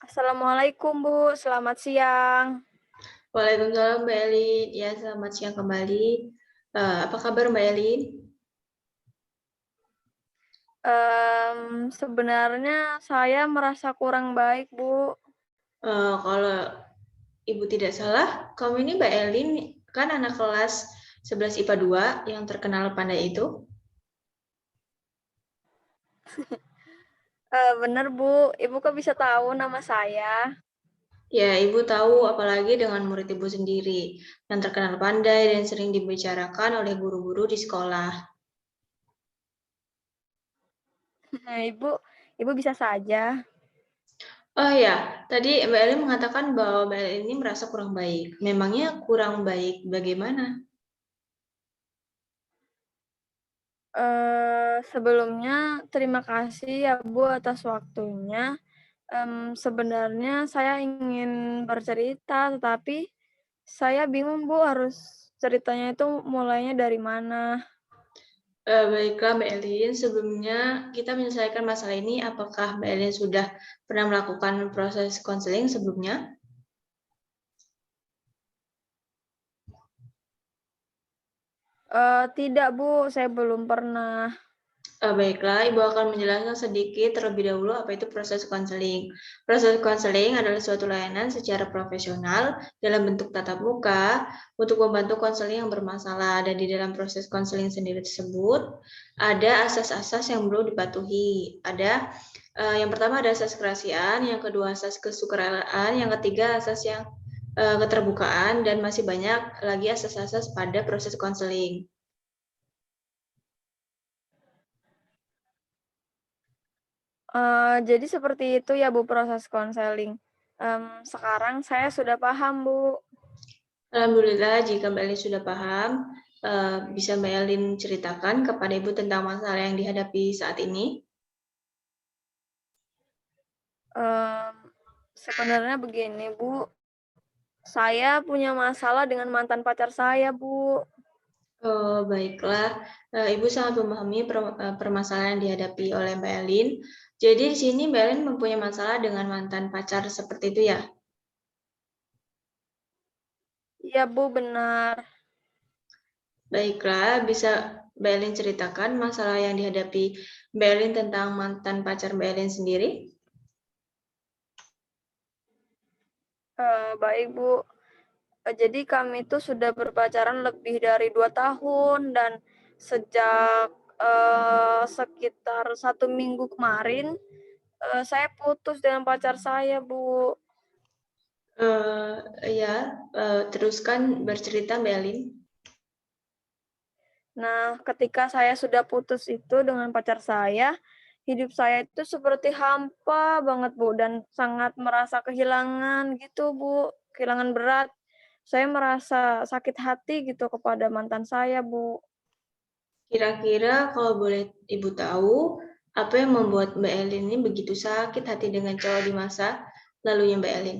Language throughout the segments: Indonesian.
Assalamualaikum Bu, selamat siang. Waalaikumsalam Mbak Elin. Ya, selamat siang kembali. Apa kabar Mbak Elin? Sebenarnya saya merasa kurang baik Bu. Kalau Ibu tidak salah, kamu ini Mbak Elin kan anak kelas 11 IPA 2 yang terkenal pandai itu? Bener Bu, Ibu kok bisa tahu nama saya? Ya, Ibu tahu apalagi dengan murid Ibu sendiri yang terkenal pandai dan sering dibicarakan oleh guru-guru di sekolah. Ibu bisa saja. Oh ya, tadi Mbak Elin mengatakan bahwa Mbak Elin ini merasa kurang baik. Memangnya kurang baik bagaimana? Sebelumnya terima kasih ya Bu atas waktunya. Sebenarnya saya ingin bercerita, tetapi saya bingung Bu harus ceritanya itu mulainya dari mana. Baiklah Mbak Elin, sebelumnya kita menyelesaikan masalah ini, apakah Mbak Elin sudah pernah melakukan proses konseling sebelumnya? Tidak Bu, saya belum pernah. Baiklah, Ibu akan menjelaskan sedikit terlebih dahulu apa itu proses konseling. Proses konseling adalah suatu layanan secara profesional dalam bentuk tatap muka untuk membantu konseling yang bermasalah. Dan di dalam proses konseling sendiri tersebut, ada asas-asas yang perlu dipatuhi. Yang pertama ada asas kerahasiaan, yang kedua asas kesukarela, yang ketiga asas yang keterbukaan, dan masih banyak lagi asas-asas pada proses konseling. Jadi seperti itu ya Bu proses konseling. Sekarang saya sudah paham Bu. Alhamdulillah jika Mbak Elin sudah paham, bisa Mbak Elin ceritakan kepada Ibu tentang masalah yang dihadapi saat ini? Mmm, Sebenarnya begini Bu, saya punya masalah dengan mantan pacar saya Bu. Oh, baiklah, Ibu sangat memahami permasalahan yang dihadapi oleh Mbak Elin. Jadi di sini Mbak Elin mempunyai masalah dengan mantan pacar seperti itu ya? Iya Bu, benar. Baiklah, bisa Mbak Elin ceritakan masalah yang dihadapi Mbak Elin tentang mantan pacar Mbak Elin sendiri? Baik Bu. Jadi kami itu sudah berpacaran lebih dari 2 tahun dan sejak, sekitar 1 minggu kemarin, saya putus dengan pacar saya Bu. Ya, teruskan bercerita Mbak Elin. Nah, ketika saya sudah putus itu dengan pacar saya, hidup saya itu seperti hampa banget, Bu, dan sangat merasa kehilangan gitu, Bu, kehilangan berat. Saya merasa sakit hati gitu kepada mantan saya, Bu. Kira-kira kalau boleh Ibu tahu, apa yang membuat Mbak Elin ini begitu sakit hati dengan cowok di masa lalunya Mbak Elin?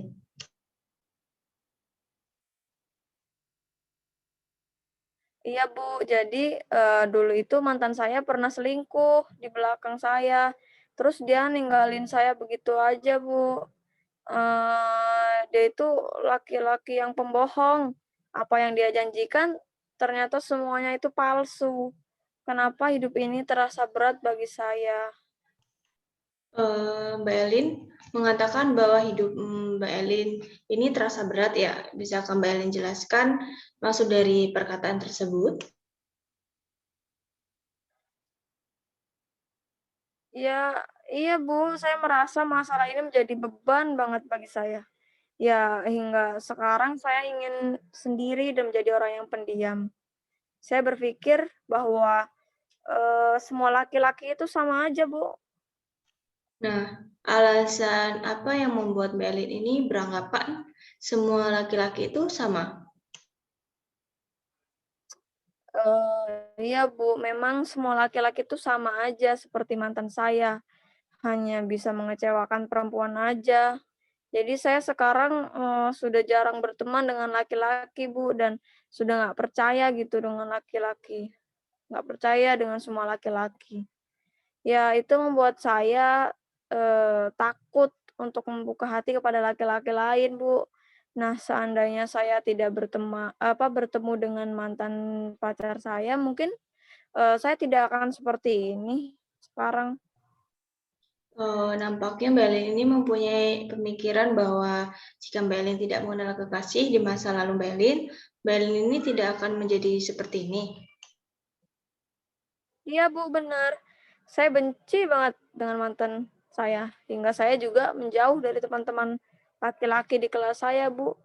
Iya, Bu, jadi, dulu itu mantan saya pernah selingkuh di belakang saya, terus dia ninggalin saya begitu aja, Bu. Dia itu laki-laki yang pembohong. Apa yang dia janjikan, ternyata semuanya itu palsu. Kenapa hidup ini terasa berat bagi saya? Mbak Elin mengatakan bahwa hidup Mbak Elin ini terasa berat ya. Bisakah Mbak Elin jelaskan maksud dari perkataan tersebut? Ya, iya Bu, saya merasa masalah ini menjadi beban banget bagi saya. Ya, hingga sekarang saya ingin sendiri dan menjadi orang yang pendiam. Saya berpikir bahwa, semua laki-laki itu sama aja Bu. Nah, alasan apa yang membuat Mbak Elin ini beranggapan semua laki-laki itu sama? Iya Bu, memang semua laki-laki itu sama aja seperti mantan saya, hanya bisa mengecewakan perempuan aja. Jadi saya sekarang, sudah jarang berteman dengan laki-laki Bu, dan sudah nggak percaya gitu dengan laki-laki, nggak percaya dengan semua laki-laki. Ya itu membuat saya, takut untuk membuka hati kepada laki-laki lain, Bu. Nah, seandainya saya tidak bertemu dengan mantan pacar saya, mungkin, saya tidak akan seperti ini sekarang. Nampaknya Mbak Elin ini mempunyai pemikiran bahwa jika Mbak Elin tidak mengenal kekasih di masa lalu Mbak Elin ini tidak akan menjadi seperti ini. Iya, Bu, benar. Saya benci banget dengan mantan saya, hingga saya juga menjauh dari teman-teman laki-laki di kelas saya, Bu.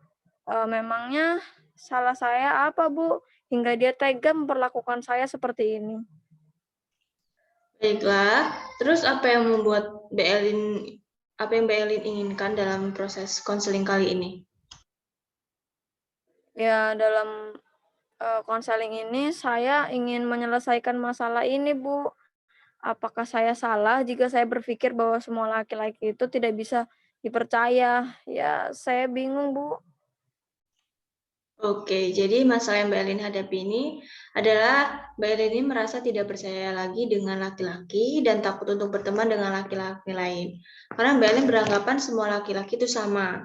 Memangnya salah saya apa, Bu, hingga dia tega memperlakukan saya seperti ini? Baiklah, terus apa yang Mbak Elin inginkan dalam proses konseling kali ini? Ya, dalam, konseling ini saya ingin menyelesaikan masalah ini, Bu. Apakah saya salah jika saya berpikir bahwa semua laki-laki itu tidak bisa dipercaya? Ya, saya bingung, Bu. Oke, jadi masalah yang Mbak Elin hadapi ini adalah Mbak Elin ini merasa tidak percaya lagi dengan laki-laki dan takut untuk berteman dengan laki-laki lain. Karena Mbak Elin beranggapan semua laki-laki itu sama.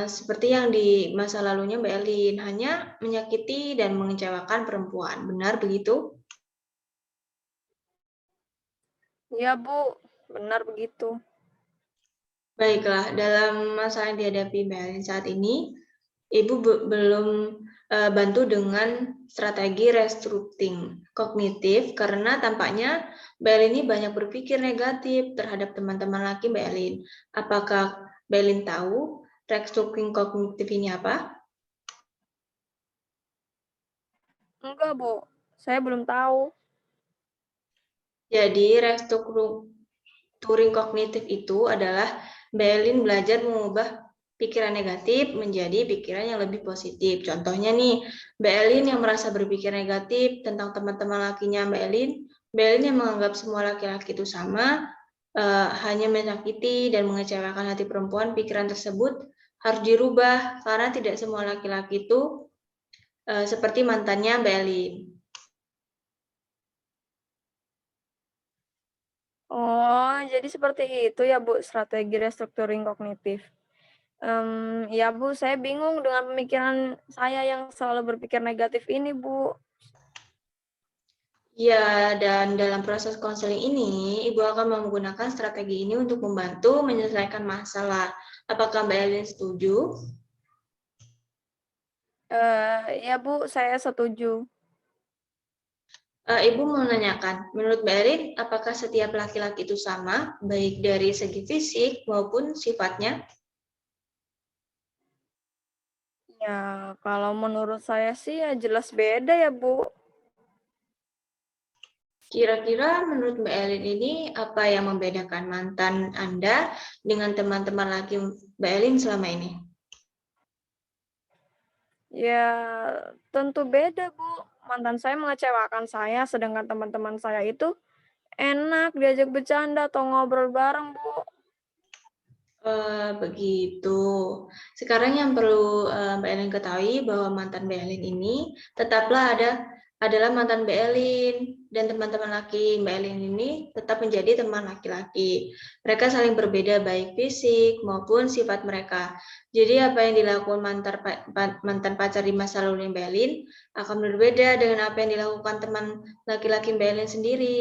Seperti yang di masa lalunya Mbak Elin, hanya menyakiti dan mengecewakan perempuan. Benar begitu? Iya, Bu, benar begitu. Baiklah, dalam masalah yang dihadapi Mbak Elin saat ini, Ibu belum bantu dengan strategi restructuring kognitif karena tampaknya Mbak Elin ini banyak berpikir negatif terhadap teman-teman laki Mbak Elin. Apakah Mbak Elin tahu restructuring kognitif ini apa? Enggak, Bu, saya belum tahu. Jadi restructuring kognitif itu adalah Mbak Elin belajar mengubah pikiran negatif menjadi pikiran yang lebih positif. Contohnya nih, Mbak Elin yang merasa berpikir negatif tentang teman-teman lakinya Mbak Elin yang menganggap semua laki-laki itu sama, hanya menyakiti dan mengecewakan hati perempuan, pikiran tersebut harus dirubah karena tidak semua laki-laki itu seperti mantannya Mbak Elin. Oh, jadi seperti itu ya, Bu, strategi restructuring kognitif. Ya, Bu, saya bingung dengan pemikiran saya yang selalu berpikir negatif ini, Bu. Ya, dan dalam proses konseling ini, Ibu akan menggunakan strategi ini untuk membantu menyelesaikan masalah. Apakah Mbak Elin setuju? Ya, Bu, saya setuju. Ibu mau menanyakan, menurut Mbak Elin, apakah setiap laki-laki itu sama, baik dari segi fisik maupun sifatnya? Ya, kalau menurut saya sih ya jelas beda ya, Bu. Kira-kira menurut Mbak Elin ini, apa yang membedakan mantan Anda dengan teman-teman laki Mbak Elin selama ini? Ya, tentu beda, Bu. Mantan saya mengecewakan saya, sedangkan teman-teman saya itu enak diajak bercanda atau ngobrol bareng, Bu. Begitu. Sekarang yang perlu Mbak Elin ketahui bahwa mantan Mbak Elin ini tetaplah adalah mantan Mbak Elin dan teman-teman laki Mbak Elin ini tetap menjadi teman laki-laki. Mereka saling berbeda baik fisik maupun sifat mereka. Jadi apa yang dilakukan mantan pacar di masa lalu Mbak Elin akan berbeda dengan apa yang dilakukan teman laki-laki Mbak Elin sendiri.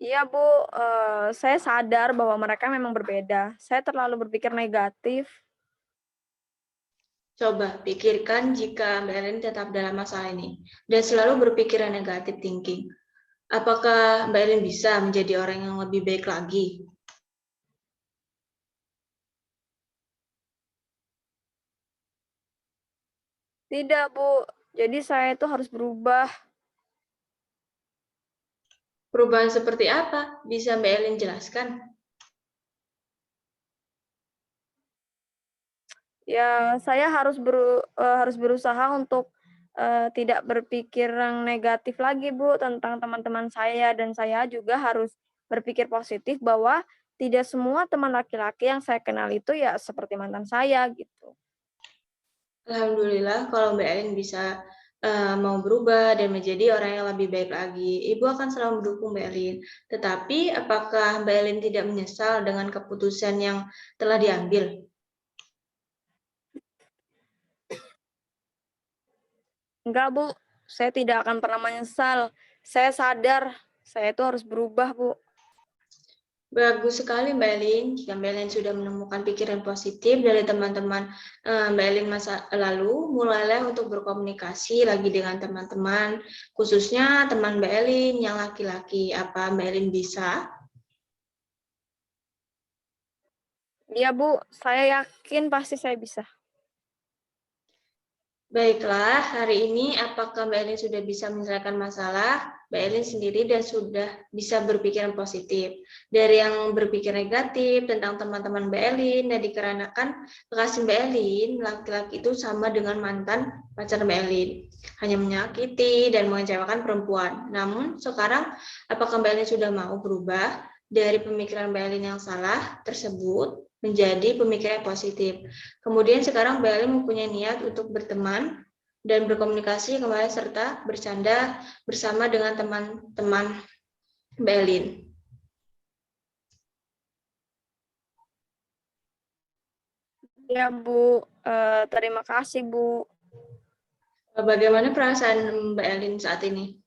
Iya, Bu, saya sadar bahwa mereka memang berbeda. Saya terlalu berpikir negatif. Coba pikirkan jika Mbak Elin tetap dalam masalah ini dan selalu berpikiran negatif thinking. Apakah Mbak Elin bisa menjadi orang yang lebih baik lagi? Tidak, Bu. Jadi saya itu harus berubah. Perubahan seperti apa? Bisa Mbak Elin jelaskan? Ya, saya harus berusaha untuk, tidak berpikir yang negatif lagi, Bu, tentang teman-teman saya, dan saya juga harus berpikir positif bahwa tidak semua teman laki-laki yang saya kenal itu ya seperti mantan saya, gitu. Alhamdulillah kalau Mbak Elin bisa mau berubah dan menjadi orang yang lebih baik lagi. Ibu akan selalu mendukung Mbak Elin. Tetapi apakah Mbak Elin tidak menyesal dengan keputusan yang telah diambil? Enggak, Bu. Saya tidak akan pernah menyesal. Saya sadar saya itu harus berubah, Bu. Bagus sekali Mbak Elin. Jika Mbak Elin sudah menemukan pikiran positif dari teman-teman Mbak Elin masa lalu, mulailah untuk berkomunikasi lagi dengan teman-teman, khususnya teman Mbak Elin yang laki-laki. Apa Mbak Elin bisa? Iya, Bu. Saya yakin pasti saya bisa. Baiklah, hari ini apakah Mbak Elin sudah bisa menyelesaikan masalah Mbak Elin sendiri dan sudah bisa berpikiran positif? Dari yang berpikir negatif tentang teman-teman Mbak Elin, dan dikarenakan kekasih Mbak Elin, laki-laki itu sama dengan mantan pacar Mbak Elin, hanya menyakiti dan mengecewakan perempuan. Namun sekarang, apakah Mbak Elin sudah mau berubah dari pemikiran Mbak Elin yang salah tersebut menjadi pemikiran yang positif? Kemudian sekarang Mbak Elin mempunyai niat untuk berteman dan berkomunikasi kembali serta bercanda bersama dengan teman-teman Mbak Elin. Iya, Bu. Terima kasih, Bu. Bagaimana perasaan Mbak Elin saat ini?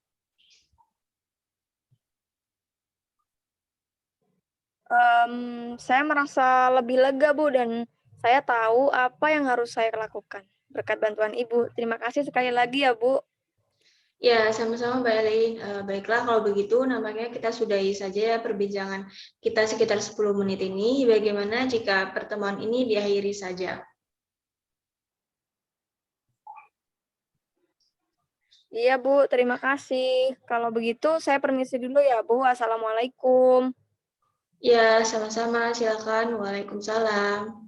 Saya merasa lebih lega, Bu, dan saya tahu apa yang harus saya lakukan berkat bantuan Ibu. Terima kasih sekali lagi ya, Bu. Ya, sama-sama Mbak Elin. Baiklah, kalau begitu nampaknya kita sudahi saja ya perbincangan kita sekitar 10 menit ini. Bagaimana jika pertemuan ini diakhiri saja? Iya, Bu. Terima kasih. Kalau begitu, saya permisi dulu ya, Bu. Assalamualaikum. Ya, sama-sama. Silakan. Waalaikumsalam.